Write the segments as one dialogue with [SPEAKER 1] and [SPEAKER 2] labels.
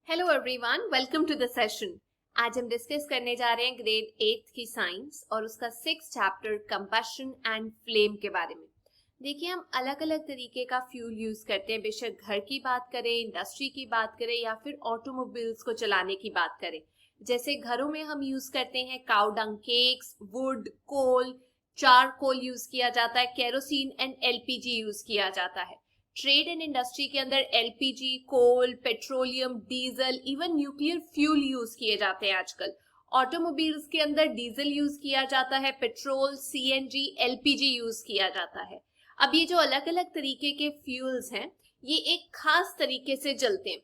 [SPEAKER 1] Hello everyone, welcome to the session. आज हम discuss करने जा रहे हैं ग्रेड 8 की साइंस और उसका 6th chapter combustion and flame के बारे में। देखिए, हम अलग अलग तरीके का फ्यूल यूज करते हैं, बेशक घर की बात करें, इंडस्ट्री की बात करें या फिर ऑटोमोबाइल्स को चलाने की बात करें। जैसे घरों में हम यूज करते हैं cow dung cakes, wood, coal, charcoal use किया जाता है, केरोसिन एंड एलपीजी यूज किया जाता है। ट्रेड एंड इंडस्ट्री के अंदर LPG, coal, petroleum, diesel, even nuclear fuel use किए जाते हैं आजकल। ऑटोमोबाइल्स के अंदर डीजल यूज किया जाता है, पेट्रोल, सीएनजी, एलपीजी यूज किया जाता है। अब ये जो अलग अलग तरीके के फ्यूल्स हैं, ये एक खास तरीके से जलते हैं।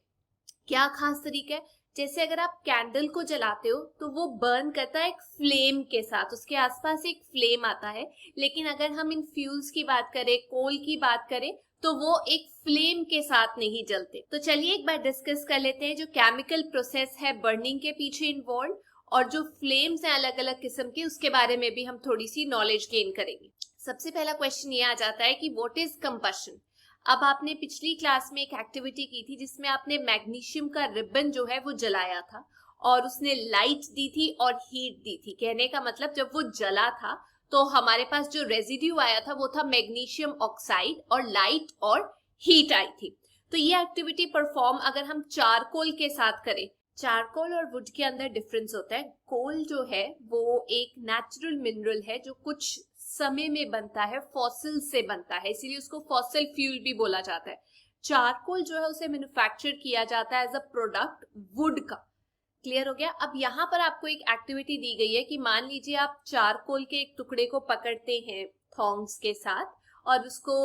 [SPEAKER 1] क्या खास तरीका है? जैसे अगर आप कैंडल को जलाते हो तो वो बर्न करता है एक फ्लेम के साथ, उसके आसपास एक फ्लेम आता है। लेकिन अगर हम इन फ्यूल्स की बात करें, कोल की बात करें, तो वो एक फ्लेम के साथ नहीं जलते। तो चलिए एक बार डिस्कस कर लेते हैं जो केमिकल प्रोसेस है बर्निंग के पीछे इन्वॉल्व, और जो फ्लेम्स हैं अलग अलग किस्म के, उसके बारे में भी हम थोड़ी सी नॉलेज गेन करेंगे। सबसे पहला क्वेश्चन ये आ जाता है कि व्हाट इज कंबशन। अब आपने पिछली क्लास में एक एक्टिविटी की थी जिसमें आपने मैग्नीशियम का रिबन जो है वो जलाया था और उसने लाइट दी थी और हीट दी थी। कहने का मतलब जब वो जला था तो हमारे पास जो रेजिड्यू आया था वो था मैग्नीशियम ऑक्साइड, और लाइट और हीट आई थी। तो ये एक्टिविटी परफॉर्म अगर हम चारकोल के साथ करें, चारकोल और वुड के अंदर डिफरेंस होता है। कोल जो है वो एक नेचुरल मिनरल है जो कुछ समय में बनता है, फॉसिल से बनता है, इसीलिए उसको फॉसिल फ्यूल भी बोला जाता है। चारकोल जो है उसे मैन्युफैक्चर किया जाता है एज अ प्रोडक्ट वुड का। क्लियर हो गया? अब यहाँ पर आपको एक एक्टिविटी दी गई है कि मान लीजिए आप चारकोल के एक टुकड़े को पकड़ते हैं थॉन्ग्स के साथ और उसको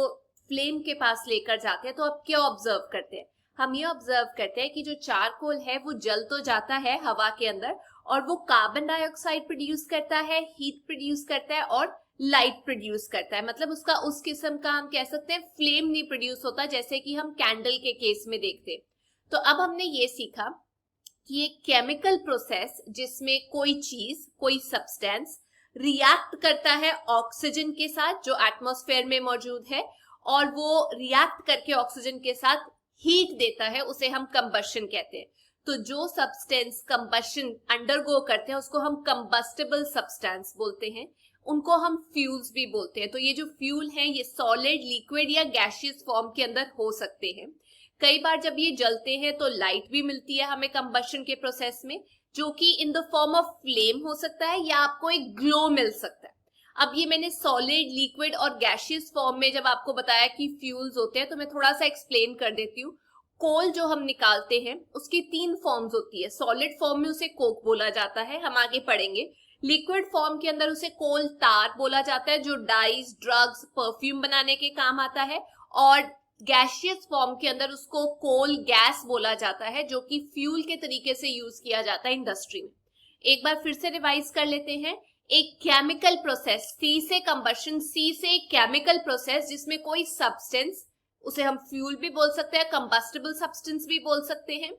[SPEAKER 1] फ्लेम के पास लेकर जाते हैं, तो आप क्या ऑब्जर्व करते हैं? हम ये ऑब्जर्व करते हैं कि जो चारकोल है वो जल तो जाता है हवा के अंदर, और वो कार्बन डाइऑक्साइड प्रोड्यूस करता है, हीट प्रोड्यूस करता है और लाइट प्रोड्यूस करता है। मतलब उसका उस किस्म का हम कह सकते हैं फ्लेम नहीं प्रोड्यूस होता, जैसे कि हम कैंडल के केस में देखते हैं। तो अब हमने ये सीखा कि एक केमिकल प्रोसेस जिसमें कोई चीज, कोई सब्सटेंस रिएक्ट करता है ऑक्सीजन के साथ जो एटमॉस्फेयर में मौजूद है, और वो रिएक्ट करके ऑक्सीजन के साथ हीट देता है, उसे हम कंबशन कहते हैं। तो जो सब्सटेंस कंबशन अंडरगो करते हैं उसको हम कंबस्टेबल सब्सटेंस बोलते हैं, उनको हम फ्यूल्स भी बोलते हैं। तो ये जो फ्यूल हैं ये सॉलिड, लिक्विड या गैसियस फॉर्म के अंदर हो सकते हैं। कई बार जब ये जलते हैं तो लाइट भी मिलती है हमें कंबशन के प्रोसेस में, जो कि in the form of flame हो सकता है या आपको एक ग्लो मिल सकता है। अब ये मैंने सॉलिड, लिक्विड और गैसियस फॉर्म में जब आपको बताया कि फ्यूल्स होते हैं, तो मैं थोड़ा सा एक्सप्लेन कर देती हूँ। कोल जो हम निकालते हैं उसकी 3 फॉर्म्स होती है। सॉलिड फॉर्म में उसे कोक बोला जाता है, हम आगे पढ़ेंगे। लिक्विड फॉर्म के अंदर उसे कोल तार बोला जाता है जो डाइज, ड्रग्स, परफ्यूम बनाने के काम आता है। और गैसियस फॉर्म के अंदर उसको कोल गैस बोला जाता है जो कि फ्यूल के तरीके से यूज किया जाता है इंडस्ट्री में। एक बार फिर से रिवाइज कर लेते हैं। एक केमिकल प्रोसेस, सी से कंबशन, सी से एक केमिकल प्रोसेस जिसमें कोई सब्सटेंस, उसे हम फ्यूल भी बोल सकते हैं, कंबस्टेबल सब्सटेंस भी बोल सकते हैं,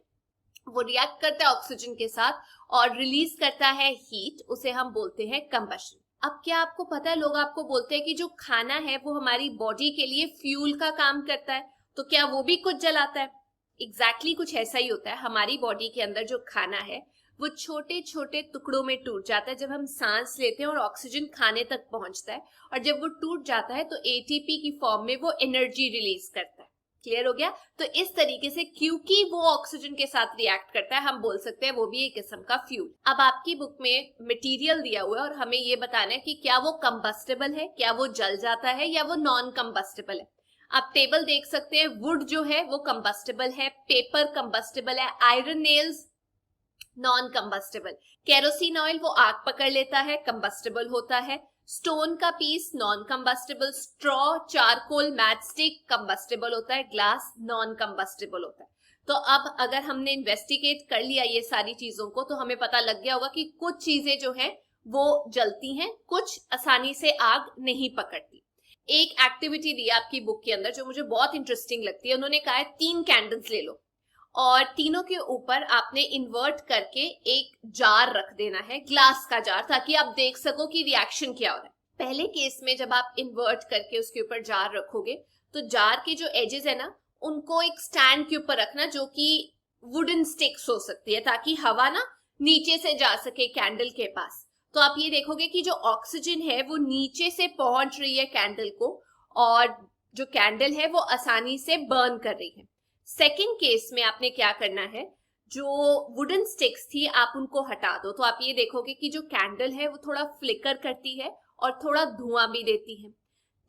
[SPEAKER 1] वो रिएक्ट करता है ऑक्सीजन के साथ और रिलीज करता है हीट, उसे हम बोलते हैं कंबशन। अब क्या आपको पता है, लोग आपको बोलते हैं कि जो खाना है वो हमारी बॉडी के लिए फ्यूल का काम करता है, तो क्या वो भी कुछ जलाता है? एग्जैक्टली कुछ ऐसा ही होता है। हमारी बॉडी के अंदर जो खाना है वो छोटे छोटे टुकड़ों में टूट जाता है जब हम सांस लेते हैं और ऑक्सीजन खाने तक पहुंचता है, और जब वो टूट जाता है तो एटीपी की फॉर्म में वो एनर्जी रिलीज करता है। क्लियर हो गया? तो इस तरीके से क्योंकि वो ऑक्सीजन के साथ रिएक्ट करता है, हम बोल सकते हैं वो भी एक किस्म का फ्यूल। अब आपकी बुक में मटेरियल दिया हुआ है और हमें ये बताना है कि क्या वो कंबस्टेबल है, क्या वो जल जाता है, या वो नॉन कंबस्टेबल है। आप टेबल देख सकते हैं, वुड जो है वो कंबस्टेबल है, पेपर कंबस्टेबल है, iron nails non combustible, kerosene oil वो आग पकड़ लेता है, कंबस्टेबल होता है, स्टोन का piece non combustible, straw, charcoal, matchstick combustible होता है, ग्लास नॉन कंबस्टेबल होता है। तो अब अगर हमने इन्वेस्टिगेट कर लिया ये सारी चीजों को, तो हमें पता लग गया होगा कि कुछ चीजें जो है वो जलती हैं, कुछ आसानी से आग नहीं पकड़ती। एक एक्टिविटी दी आपकी बुक के अंदर जो मुझे बहुत इंटरेस्टिंग लगती है। उन्होंने कहा है 3 कैंडल्स ले लो और तीनों के ऊपर आपने इन्वर्ट करके एक जार रख देना है, ग्लास का जार, ताकि आप देख सको कि रिएक्शन क्या हो रहा है। पहले केस में जब आप इन्वर्ट करके उसके ऊपर जार रखोगे तो जार के जो एजेस है ना, उनको एक स्टैंड के ऊपर रखना जो कि वुडन स्टिक्स हो सकती है ताकि हवा ना नीचे से जा सके कैंडल के पास। तो आप ये देखोगे कि जो ऑक्सीजन है वो नीचे से पहुंच रही है कैंडल को, और जो कैंडल है वो आसानी से बर्न कर रही है। सेकंड केस में आपने क्या करना है, जो वुडन स्टिक्स थी आप उनको हटा दो, तो आप ये देखोगे कि जो कैंडल है वो थोड़ा फ्लिकर करती है और थोड़ा धुआं भी देती है।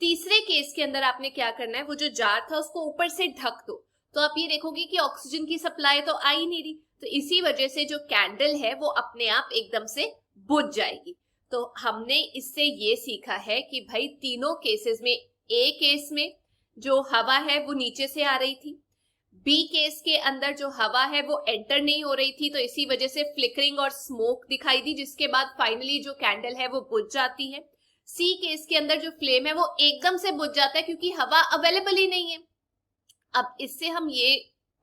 [SPEAKER 1] तीसरे केस के अंदर आपने क्या करना है, वो जो जार था उसको ऊपर से ढक दो, तो आप ये देखोगे कि ऑक्सीजन की सप्लाई तो आ ही नहीं रही, तो इसी वजह से जो कैंडल है वो अपने आप एकदम से बुझ जाएगी। तो हमने इससे ये सीखा है कि भाई तीनों केसेस में, ए केस में जो हवा है वो नीचे से आ रही थी, बी केस के अंदर जो हवा है वो एंटर नहीं हो रही थी, तो इसी वजह से फ्लिकरिंग और स्मोक दिखाई दी, जिसके बाद फाइनली जो कैंडल है वो बुझ जाती है। सी केस के अंदर जो फ्लेम है वो एकदम से बुझ जाता है क्योंकि हवा अवेलेबल ही नहीं है। अब इससे हम ये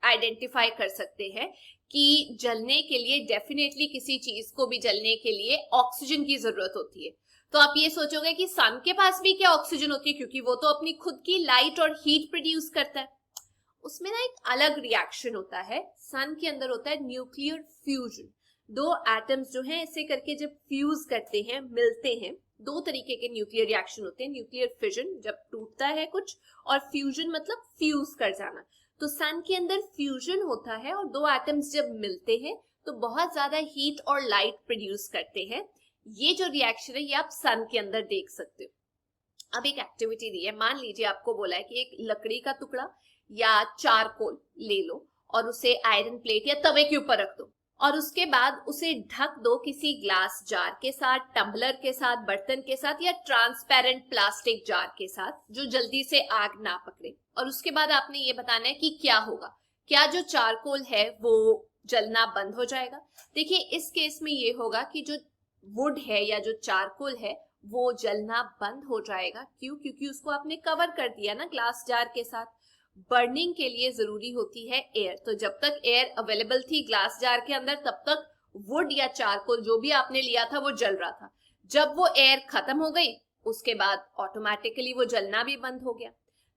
[SPEAKER 1] आइडेंटिफाई कर सकते हैं कि जलने के लिए डेफिनेटली किसी चीज को भी जलने के लिए ऑक्सीजन की जरूरत होती है। तो आप ये सोचोगे कि सन के पास भी क्या ऑक्सीजन होती है, क्योंकि वो तो अपनी खुद की लाइट और हीट प्रोड्यूस करता है। उसमें ना एक अलग रिएक्शन होता है, सन के अंदर होता है न्यूक्लियर फ्यूजन। दो एटम्स जो हैं ऐसे करके जब फ्यूज करते हैं, मिलते हैं, दो तरीके के न्यूक्लियर रिएक्शन होते हैं। न्यूक्लियर फिजन जब टूटता है कुछ, और फ्यूजन मतलब फ्यूज कर जाना। तो सन के अंदर फ्यूजन होता है और दो एटम्स जब मिलते हैं तो बहुत ज्यादा हीट और लाइट प्रोड्यूस करते हैं। ये जो रिएक्शन है ये आप सन के अंदर देख सकते हो। अब एक एक्टिविटी दी है, मान लीजिए आपको बोला है कि एक लकड़ी का टुकड़ा या चारकोल ले लो और उसे आयरन प्लेट या तवे के ऊपर रख दो, और उसके बाद उसे ढक दो किसी ग्लास जार के साथ, टम्बलर के साथ, बर्तन के साथ, या ट्रांसपेरेंट प्लास्टिक जार के साथ जो जल्दी से आग ना पकड़े। और उसके बाद आपने ये बताना है कि क्या होगा, क्या जो चारकोल है वो जलना बंद हो जाएगा। देखिए इस केस में ये होगा कि जो वुड है या जो चारकोल है वो जलना बंद हो जाएगा। क्यों? क्योंकि उसको आपने कवर कर दिया ना ग्लास जार के साथ। बर्निंग के लिए जरूरी होती है एयर, तो जब तक एयर अवेलेबल थी ग्लास जार के अंदर तब तक वुड या चारकोल जो भी आपने लिया था वो जल रहा था। जब वो एयर खत्म हो गई उसके बाद ऑटोमेटिकली वो जलना भी बंद हो गया।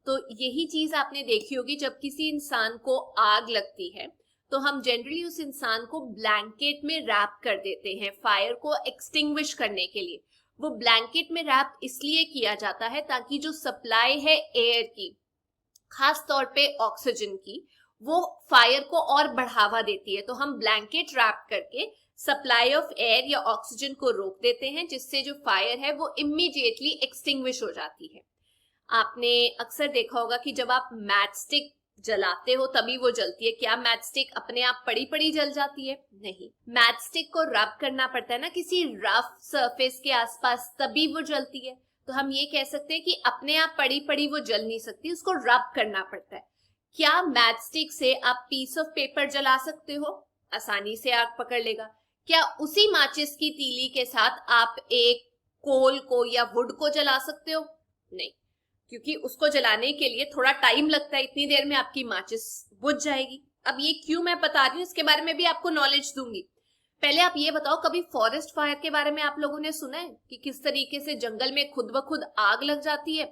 [SPEAKER 1] तो यही चीज आपने देखी होगी, जब किसी इंसान को आग लगती है तो हम जनरली उस इंसान को ब्लैंकेट में रैप कर देते हैं फायर को एक्सटिंग्विश करने के लिए। वो ब्लैंकेट में रैप इसलिए किया जाता है ताकि जो सप्लाई है एयर की, खास तौर पे ऑक्सीजन की, वो फायर को और बढ़ावा देती है। तो हम ब्लैंकेट रैप करके सप्लाई ऑफ एयर या ऑक्सीजन को रोक देते हैं, जिससे जो फायर है वो इमीडिएटली एक्सटिंग्विश हो जाती है। आपने अक्सर देखा होगा कि जब आप मैच स्टिक जलाते हो तभी वो जलती है। क्या मैच स्टिक अपने आप पड़ी पड़ी जल जाती है? नहीं, मैच स्टिक को रब करना पड़ता है ना किसी रफ सरफेस के आसपास, तभी वो जलती है। तो हम ये कह सकते हैं कि अपने आप पड़ी पड़ी वो जल नहीं सकती, उसको रब करना पड़ता है। क्या मैच स्टिक से आप पीस ऑफ पेपर जला सकते हो? आसानी से आग पकड़ लेगा। क्या उसी माचिस की तीली के साथ आप एक कोल को या वुड को जला सकते हो? नहीं, क्योंकि उसको जलाने के लिए थोड़ा टाइम लगता है, इतनी देर में आपकी माचिस बुझ जाएगी। अब ये क्यों मैं बता रही हूँ, इसके बारे में भी आपको नॉलेज दूंगी। पहले आप ये बताओ, कभी फॉरेस्ट फायर के बारे में आप लोगों ने सुना है कि किस तरीके से जंगल में खुद ब खुद आग लग जाती है?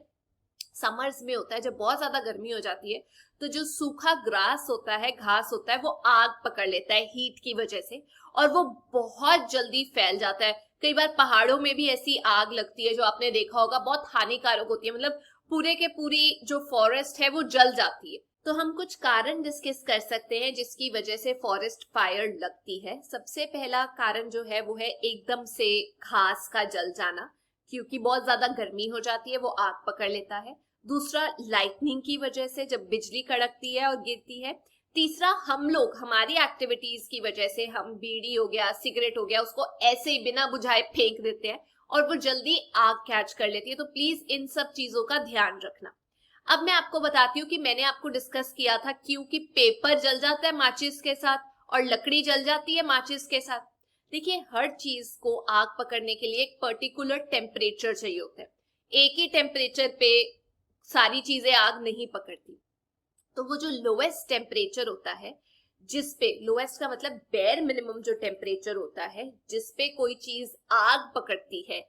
[SPEAKER 1] समर्स में होता है, जब बहुत ज्यादा गर्मी हो जाती है तो जो सूखा ग्रास होता है, घास होता है, वो आग पकड़ लेता है हीट की वजह से, और वो बहुत जल्दी फैल जाता है। कई बार पहाड़ों में भी ऐसी आग लगती है जो आपने देखा होगा, बहुत हानिकारक होती है, मतलब पूरे के पूरी जो फॉरेस्ट है वो जल जाती है। तो हम कुछ कारण डिस्कस कर सकते हैं जिसकी वजह से फॉरेस्ट फायर लगती है। सबसे पहला कारण जो है वो है एकदम से घास का जल जाना, क्योंकि बहुत ज्यादा गर्मी हो जाती है वो आग पकड़ लेता है। दूसरा, लाइटनिंग की वजह से जब बिजली कड़कती है और गिरती है। तीसरा, हम लोग हमारी एक्टिविटीज की वजह से, हम बीड़ी हो गया, सिगरेट हो गया, उसको ऐसे ही बिना बुझाए फेंक देते हैं और वो जल्दी आग कैच कर लेती है। तो प्लीज इन सब चीजों का ध्यान रखना। अब मैं आपको बताती हूँ कि मैंने आपको डिस्कस किया था क्योंकि पेपर जल जाता है माचिस के साथ और लकड़ी जल जाती है माचिस के साथ। देखिए, हर चीज को आग पकड़ने के लिए एक पर्टिकुलर टेम्परेचर चाहिए होता है। एक ही टेम्परेचर पे सारी चीजें आग नहीं पकड़ती। तो वो जो लोएस्ट टेम्परेचर होता है, जिसपे, लोएस्ट का मतलब बेयर मिनिमम जो टेम्परेचर होता है जिसपे कोई चीज आग पकड़ती है,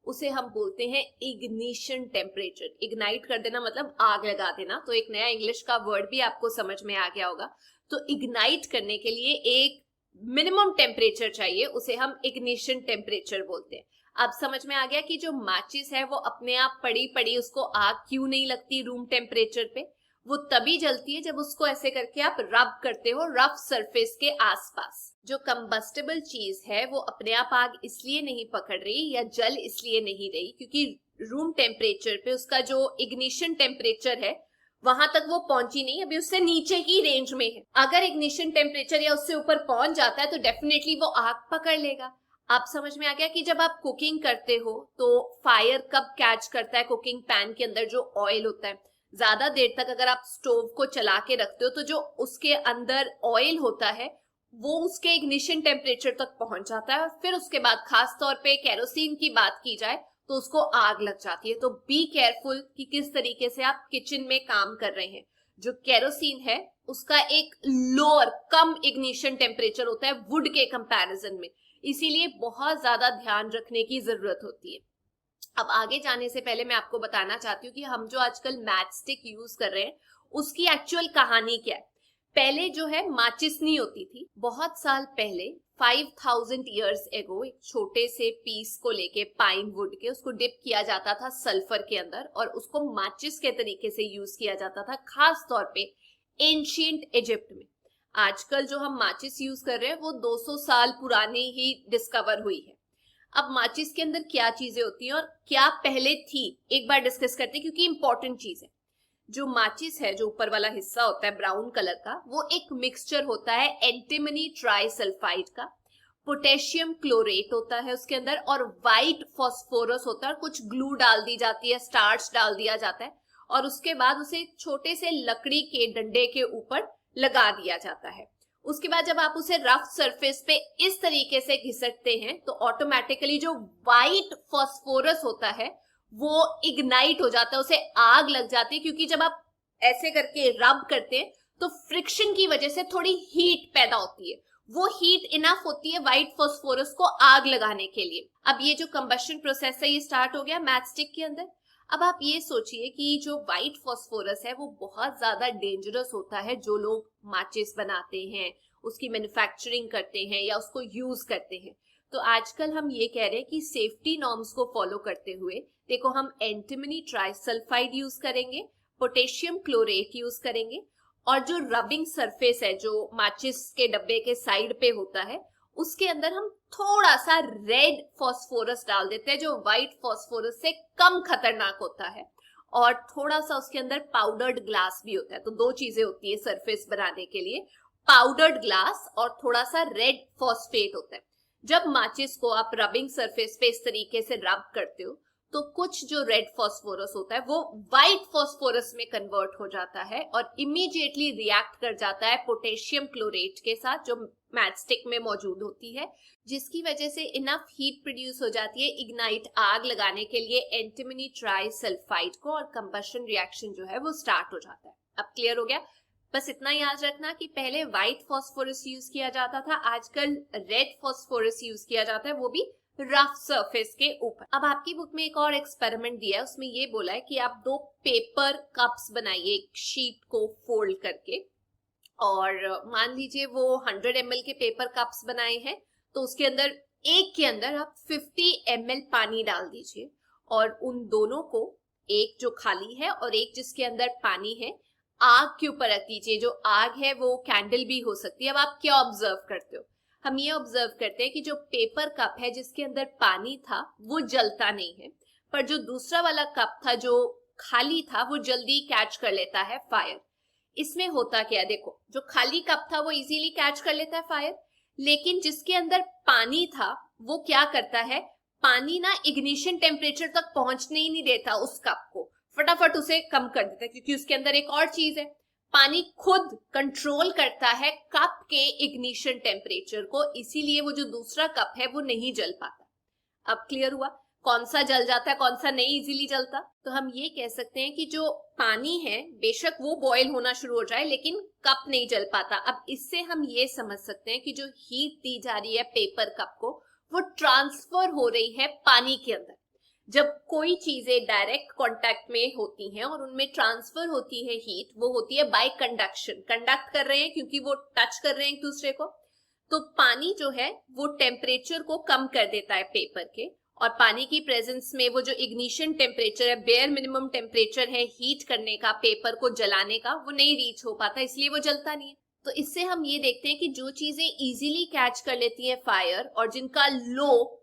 [SPEAKER 1] उसे हम बोलते हैं इग्निशन टेम्परेचर। इग्नाइट कर देना मतलब आग लगा देना, तो एक नया इंग्लिश का वर्ड भी आपको समझ में आ गया होगा। तो इग्नाइट करने के लिए एक मिनिमम टेम्परेचर चाहिए, उसे हम इग्निशन टेम्परेचर बोलते हैं। अब समझ में आ गया कि जो माचिस है वो अपने आप पड़ी पड़ी उसको आग क्यों नहीं लगती रूम टेम्परेचर पे। वो तभी जलती है जब उसको ऐसे करके आप रब करते हो रफ सरफेस के आसपास। जो कंबस्टेबल चीज है वो अपने आप आग इसलिए नहीं पकड़ रही या जल इसलिए नहीं रही क्योंकि रूम टेम्परेचर पे उसका जो इग्निशन टेम्परेचर है वहां तक वो पहुंची नहीं, अभी उससे नीचे की रेंज में है। अगर इग्निशन टेम्परेचर या उससे ऊपर पहुंच जाता है तो डेफिनेटली वो आग पकड़ लेगा। आप समझ में आ गया कि जब आप कुकिंग करते हो तो फायर कब कैच करता है कुकिंग पैन के अंदर जो ऑयल होता है। ज्यादा देर तक अगर आप स्टोव को चला के रखते हो तो जो उसके अंदर ऑयल होता है वो उसके इग्निशन टेम्परेचर तक पहुंच जाता है और फिर उसके बाद खास तौर पे केरोसिन की बात की जाए तो उसको आग लग जाती है। तो बी केयरफुल कि किस तरीके से आप किचन में काम कर रहे हैं। जो केरोसिन है उसका एक लोअर कम इग्निशन टेम्परेचर होता है वुड के कंपैरिजन में, इसीलिए बहुत ज्यादा ध्यान रखने की जरूरत होती है। अब आगे जाने से पहले मैं आपको बताना चाहती हूँ कि हम जो आजकल मैच स्टिक यूज कर रहे हैं उसकी एक्चुअल कहानी क्या है। पहले जो है माचिस नहीं होती थी। बहुत साल पहले 5000 ईयर्स एगो एक छोटे से पीस को लेके पाइन वुड के उसको डिप किया जाता था सल्फर के अंदर और उसको माचिस के तरीके से यूज किया जाता था, खास तौर पे एंशिएंट इजिप्ट में। आजकल जो हम माचिस यूज कर रहे हैं वो 200 साल पुरानी ही डिस्कवर हुई है। अब माचिस के अंदर क्या चीजें होती हैं और क्या पहले थी एक बार डिस्कस करते हैं क्योंकि इंपॉर्टेंट चीज है। जो माचिस है जो ऊपर वाला हिस्सा होता है ब्राउन कलर का वो एक मिक्सचर होता है एंटीमनी ट्राइसल्फाइड का, पोटेशियम क्लोरेट होता है उसके अंदर और व्हाइट फॉस्फोरस होता है और कुछ ग्लू डाल दी जाती है, स्टार्च डाल दिया जाता है और उसके बाद उसे छोटे से लकड़ी के डंडे के ऊपर लगा दिया जाता है। उसके बाद जब आप उसे रफ सरफेस पे इस तरीके से घिसटते हैं तो ऑटोमेटिकली जो व्हाइट फॉस्फोरस होता है वो इग्नाइट हो जाता है, उसे आग लग जाती है क्योंकि जब आप ऐसे करके रब करते हैं तो फ्रिक्शन की वजह से थोड़ी हीट पैदा होती है। वो हीट इनफ होती है व्हाइट फॉस्फोरस को आग लगाने के लिए। अब ये जो कंबशन प्रोसेस है ये स्टार्ट हो गया मैच स्टिक के अंदर। अब आप ये सोचिए कि जो व्हाइट फॉस्फोरस है वो बहुत ज्यादा डेंजरस होता है। जो लोग माचिस बनाते हैं उसकी मैन्युफैक्चरिंग करते हैं या उसको यूज करते हैं, तो आजकल हम ये कह रहे हैं कि सेफ्टी नॉर्म्स को फॉलो करते हुए देखो हम एंटीमनी ट्राइसल्फाइड यूज करेंगे, पोटेशियम क्लोरेट यूज करेंगे और जो रबिंग सरफेस है जो माचिस के डब्बे के साइड पे होता है उसके अंदर हम थोड़ा सा रेड फॉस्फोरस डाल देते हैं जो व्हाइट फॉस्फोरस से कम खतरनाक होता है और थोड़ा सा उसके अंदर पाउडर्ड ग्लास भी होता है। तो दो चीजें होती है सरफेस बनाने के लिए, पाउडर्ड ग्लास और थोड़ा सा रेड फॉस्फेट होता है। जब माचिस को आप रबिंग सरफेस पे इस तरीके से रब करते हो तो कुछ जो रेड फॉस्फोरस होता है वो व्हाइट फॉस्फोरस में कन्वर्ट हो जाता है और इमीडिएटली रिएक्ट कर जाता है पोटेशियम क्लोरेट के साथ जो मैच स्टिक में मौजूद होती है, जिसकी वजह से इनफ हीट प्रोड्यूस हो जाती है इग्नाइट आग लगाने के लिए एंटीमनी ट्राइसल्फाइड को और कंबशन रिएक्शन जो है वो स्टार्ट हो जाता है। अब क्लियर हो गया। बस इतना याद रखना कि पहले व्हाइट फॉस्फोरस यूज किया जाता था, आजकल रेड फॉस्फोरस यूज किया जाता है, वो भी रफ सरफेस के ऊपर। अब आपकी बुक में एक और एक्सपेरिमेंट दिया है, उसमें ये बोला है कि आप 2 पेपर कप्स बनाइए एक शीट को फोल्ड करके और मान लीजिए वो 100 ml के पेपर कप्स बनाए हैं तो उसके अंदर एक के अंदर आप 50 ml पानी डाल दीजिए और उन दोनों को, एक जो खाली है और एक जिसके अंदर पानी है, आग के ऊपर रख दीजिए। जो आग है वो कैंडल भी हो सकती है। अब आप क्या ऑब्जर्व करते हो? हम ये ऑब्जर्व करते हैं कि जो पेपर कप है जिसके अंदर पानी था वो जलता नहीं है, पर जो दूसरा वाला कप था जो खाली था वो जल्दी कैच कर लेता है फायर। इसमें होता क्या है, देखो जो खाली कप था वो इजीली कैच कर लेता है फायर, लेकिन जिसके अंदर पानी था वो क्या करता है, पानी ना इग्निशन टेम्परेचर तक पहुंचने ही नहीं देता उस कप को, फटाफट उसे कम कर देता है क्योंकि उसके अंदर एक और चीज है, पानी खुद कंट्रोल करता है कप के इग्निशन टेम्परेचर को, इसीलिए वो जो दूसरा कप है वो नहीं जल पाता। अब क्लियर हुआ कौन सा जल जाता है कौन सा नहीं इजीली जलता। तो हम ये कह सकते हैं कि जो पानी है बेशक वो बॉयल होना शुरू हो जाए लेकिन कप नहीं जल पाता। अब इससे हम ये समझ सकते हैं कि जो हीट दी जा रही है पेपर कप को वो ट्रांसफर हो रही है पानी के अंदर। जब कोई चीजें डायरेक्ट कांटेक्ट में होती हैं और उनमें ट्रांसफर होती है हीट, वो होती है बाय कंडक्शन, कंडक्ट कर रहे हैं क्योंकि वो टच कर रहे हैं एक दूसरे को। तो पानी जो है वो टेम्परेचर को कम कर देता है पेपर के, और पानी की प्रेजेंस में वो जो इग्निशन टेम्परेचर है, बेयर मिनिमम टेम्परेचर है हीट करने का, पेपर को जलाने का, वो नहीं रीच हो पाता, इसलिए वो जलता नहीं है। तो इससे हम ये देखते हैं कि जो चीजें इजीली कैच कर लेती हैं फायर और जिनका लो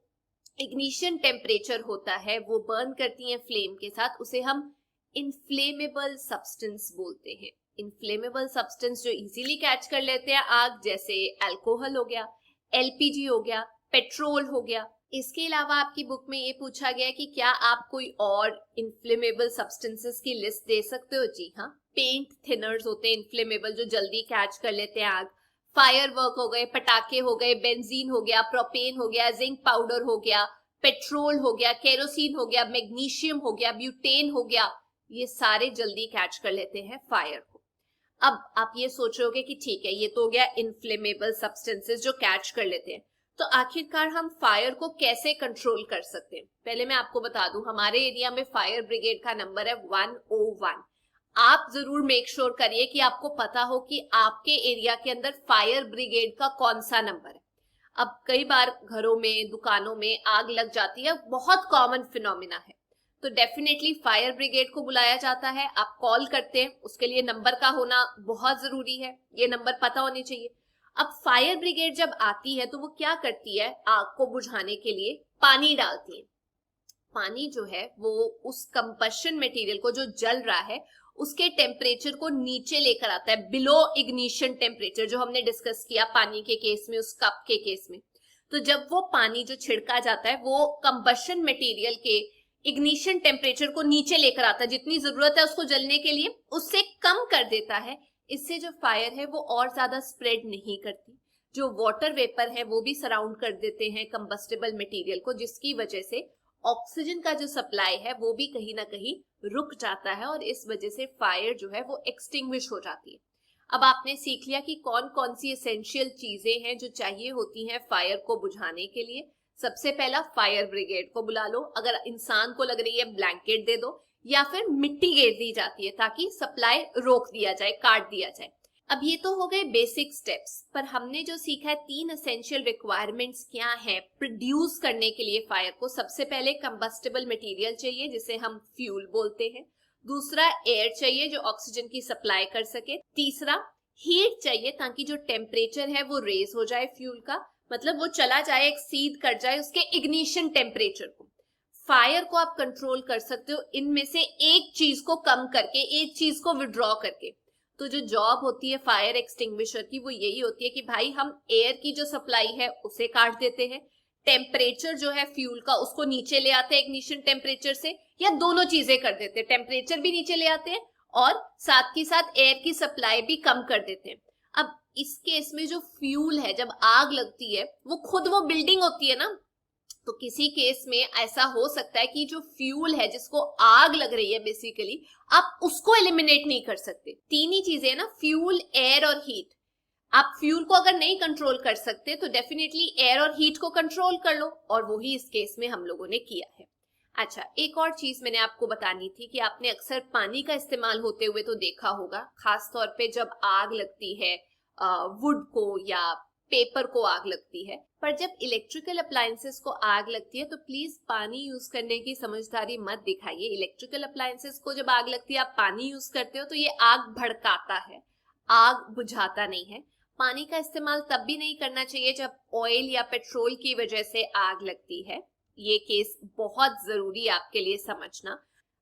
[SPEAKER 1] इग्निशन टेम्परेचर होता है, वो बर्न करती हैं फ्लेम के साथ, उसे हम इनफ्लेमेबल सब्सटेंस बोलते हैं। इनफ्लेमेबल सब्सटेंस जो इजीली कैच कर लेते हैं आग, जैसे अल्कोहल हो गया, एलपीजी हो गया, पेट्रोल हो गया। इसके अलावा आपकी बुक में ये पूछा गया है कि क्या आप कोई और इनफ्लेमेबल सब्सटेंसेस की लिस्ट दे सकते हो। जी हाँ, पेंट थिनर्स होते हैं इनफ्लेमेबल, जो जल्दी कैच कर लेते हैं आग। फायरवर्क हो गए, पटाखे हो गए, बेंजीन हो गया, प्रोपेन हो गया, जिंक पाउडर हो गया, पेट्रोल हो गया, केरोसिन हो गया, मैग्नीशियम हो गया, ब्यूटेन हो गया, ये सारे जल्दी कैच कर लेते हैं फायर को। अब आप ये सोच रहे होगे कि ठीक है, ये तो हो गया इनफ्लेमेबल सब्सटेंसेस जो कैच कर लेते हैं, तो आखिरकार हम फायर को कैसे कंट्रोल कर सकते हैं। पहले मैं आपको बता दूं, हमारे एरिया में फायर ब्रिगेड का नंबर है 101। आप जरूर मेक श्योर करिए कि आपको पता हो कि आपके एरिया के अंदर फायर ब्रिगेड का कौन सा नंबर है। अब कई बार घरों में, दुकानों में आग लग जाती है, बहुत कॉमन फिनोमिना है, तो डेफिनेटली फायर ब्रिगेड को बुलाया जाता है, आप कॉल करते हैं, उसके लिए नंबर का होना बहुत जरूरी है, ये नंबर पता होने चाहिए। अब फायर ब्रिगेड जब आती है तो वो क्या करती है, आग को बुझाने के लिए पानी डालती है। पानी जो है वो उस कंबशन मटेरियल को, जो जल रहा है, उसके टेम्परेचर को नीचे लेकर आता है, बिलो इग्निशन टेम्परेचर, जो हमने डिस्कस किया पानी के केस में, उस कप के केस में। तो जब वो पानी जो छिड़का जाता है वो कंबशन मटेरियल के इग्निशन टेम्परेचर को नीचे लेकर आता है, जितनी जरूरत है उसको जलने के लिए उससे कम कर देता है। इससे जो फायर है वो और ज्यादा स्प्रेड नहीं करती, जो वाटर वेपर है वो भी सराउंड कर देते हैं कंबस्टेबल मटेरियल को, जिसकी वजह से ऑक्सीजन का जो सप्लाई है वो भी कहीं ना कहीं रुक जाता है, और इस वजह से फायर जो है वो एक्सटिंग्विश हो जाती है। अब आपने सीख लिया कि कौन कौन सी एसेंशियल चीजें हैं जो चाहिए होती हैं फायर को बुझाने के लिए। सबसे पहला, फायर ब्रिगेड को बुला लो, अगर इंसान को लग रही है ब्लैंकेट दे दो, या फिर मिट्टी गेर दी जाती है ताकि सप्लाई रोक दिया जाए, काट दिया जाए। अब ये तो हो गए बेसिक स्टेप्स, पर हमने जो सीखा है 3 एसेंशियल रिक्वायरमेंट्स क्या है प्रोड्यूस करने के लिए फायर को। सबसे पहले कंबस्टेबल मटेरियल चाहिए जिसे हम फ्यूल बोलते हैं, दूसरा एयर चाहिए जो ऑक्सीजन की सप्लाई कर सके, तीसरा हीट चाहिए ताकि जो टेम्परेचर है वो रेज हो जाए फ्यूल का, मतलब वो चला जाए, एक्सीड कर जाए उसके इग्निशन टेम्परेचर को। फायर को आप कंट्रोल कर सकते हो इनमें से एक चीज को कम करके, एक चीज को विड्रॉ करके। तो जो जॉब होती है फायर एक्सटिंग्विशर की वो यही होती है कि भाई हम एयर की जो सप्लाई है उसे काट देते हैं, टेम्परेचर जो है फ्यूल का उसको नीचे ले आते हैं इग्निशन टेम्परेचर से, या दोनों चीजें कर देते हैं, टेम्परेचर भी नीचे ले आते हैं और साथ ही साथ एयर की सप्लाई भी कम कर देते हैं। अब इस केस में जो फ्यूल है, जब आग लगती है वो खुद वो बिल्डिंग होती है ना, तो किसी केस में ऐसा हो सकता है कि जो फ्यूल है जिसको आग लग रही है बेसिकली, आप उसको एलिमिनेट नहीं कर सकते। तीन ही चीजें है ना, फ्यूल, एयर और हीट। आप फ्यूल को अगर नहीं कंट्रोल कर सकते तो डेफिनेटली एयर और हीट को कंट्रोल कर लो, और वही इस केस में हम लोगों ने किया है। अच्छा, एक और चीज मैंने आपको बतानी थी कि आपने अक्सर पानी का इस्तेमाल होते हुए तो देखा होगा, खास तौर पे जब आग लगती है वुड को या पेपर को आग लगती है। पर जब इलेक्ट्रिकल अप्लायंसेस को आग लगती है तो प्लीज पानी यूज करने की समझदारी मत दिखाइए। इलेक्ट्रिकल अप्लायंसेस को जब आग लगती है आप पानी यूज करते हो तो ये आग भड़काता है, आग बुझाता नहीं है। पानी का इस्तेमाल तब भी नहीं करना चाहिए जब ऑयल या पेट्रोल की वजह से आग लगती है। ये केस बहुत जरूरी है आपके लिए समझना।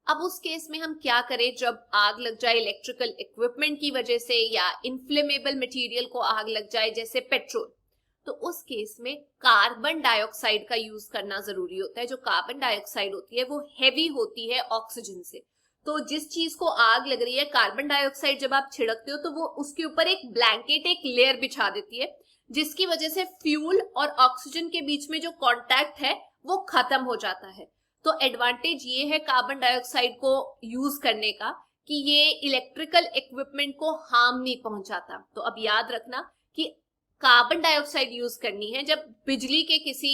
[SPEAKER 1] अब उस केस में हम क्या करें जब आग लग जाए इलेक्ट्रिकल इक्विपमेंट की वजह से, या इन्फ्लेमेबल मटेरियल को आग लग जाए जैसे पेट्रोल, तो उस केस में कार्बन डाइऑक्साइड का यूज करना जरूरी होता है। जो कार्बन डाइऑक्साइड होती है वो हेवी होती है ऑक्सीजन से, तो जिस चीज को आग लग रही है, कार्बन डाइऑक्साइड जब आप छिड़कते हो तो वो उसके ऊपर एक ब्लैंकेट, एक लेयर बिछा देती है, जिसकी वजह से फ्यूल और ऑक्सीजन के बीच में जो कॉन्टैक्ट है वो खत्म हो जाता है। तो एडवांटेज ये है कार्बन डाइऑक्साइड को यूज करने का कि ये इलेक्ट्रिकल इक्विपमेंट को हार्म नहीं पहुंचाता। तो अब याद रखना कि कार्बन डाइऑक्साइड यूज करनी है जब बिजली के किसी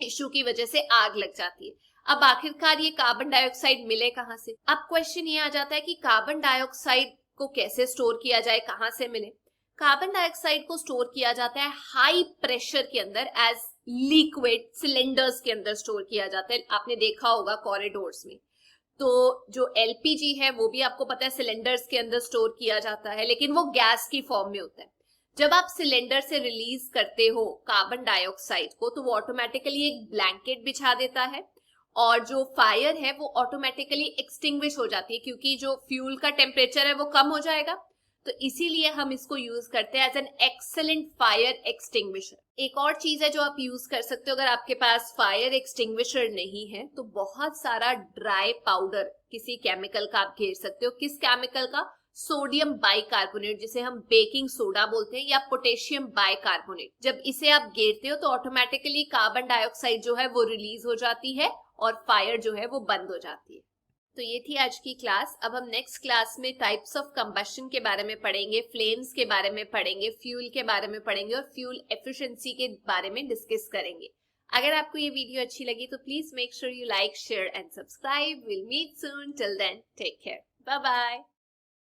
[SPEAKER 1] इश्यू की वजह से आग लग जाती है। अब आखिरकार ये कार्बन डाइऑक्साइड मिले कहाँ से? अब क्वेश्चन ये आ जाता है कि कार्बन डाइऑक्साइड को कैसे स्टोर किया जाए, कहाँ से मिले? कार्बन डाइऑक्साइड को स्टोर किया जाता है हाई प्रेशर के अंदर एज लिक्विड सिलेंडर्स के अंदर स्टोर किया जाता है। आपने देखा होगा कॉरिडोर्स में। तो जो एलपीजी है वो भी आपको पता है सिलेंडर्स के अंदर स्टोर किया जाता है, लेकिन वो गैस की फॉर्म में होता है। जब आप सिलेंडर से रिलीज करते हो कार्बन डाइऑक्साइड को तो वो ऑटोमेटिकली एक ब्लैंकेट बिछा देता है और जो फायर है वो ऑटोमेटिकली एक्सटिंग्विश हो जाती है, क्योंकि जो फ्यूल का टेम्परेचर है वो कम हो जाएगा। तो इसीलिए हम इसको यूज करते हैं as an excellent fire extinguisher. एक और चीज है जो आप यूज कर सकते हो अगर आपके पास फायर एक्सटिंग्विशर नहीं है, तो बहुत सारा ड्राई पाउडर किसी केमिकल का आप घेर सकते हो। किस केमिकल का? सोडियम बाइकार्बोनेट, जिसे हम बेकिंग सोडा बोलते हैं, या पोटेशियम बाइकार्बोनेट। जब इसे आप घेरते हो तो ऑटोमेटिकली कार्बन डाइऑक्साइड जो है वो रिलीज हो जाती है और फायर जो है वो बंद हो जाती है। तो ये थी आज की क्लास। अब हम नेक्स्ट क्लास में टाइप्स ऑफ कंबशन के बारे में पढ़ेंगे, फ्लेम्स के बारे में पढ़ेंगे, फ्यूल के बारे में पढ़ेंगे और फ्यूल एफिशिएंसी के बारे में डिस्कस करेंगे। अगर आपको ये वीडियो अच्छी लगी तो please make sure you like, share and subscribe. Will meet soon, till then take care, bye bye.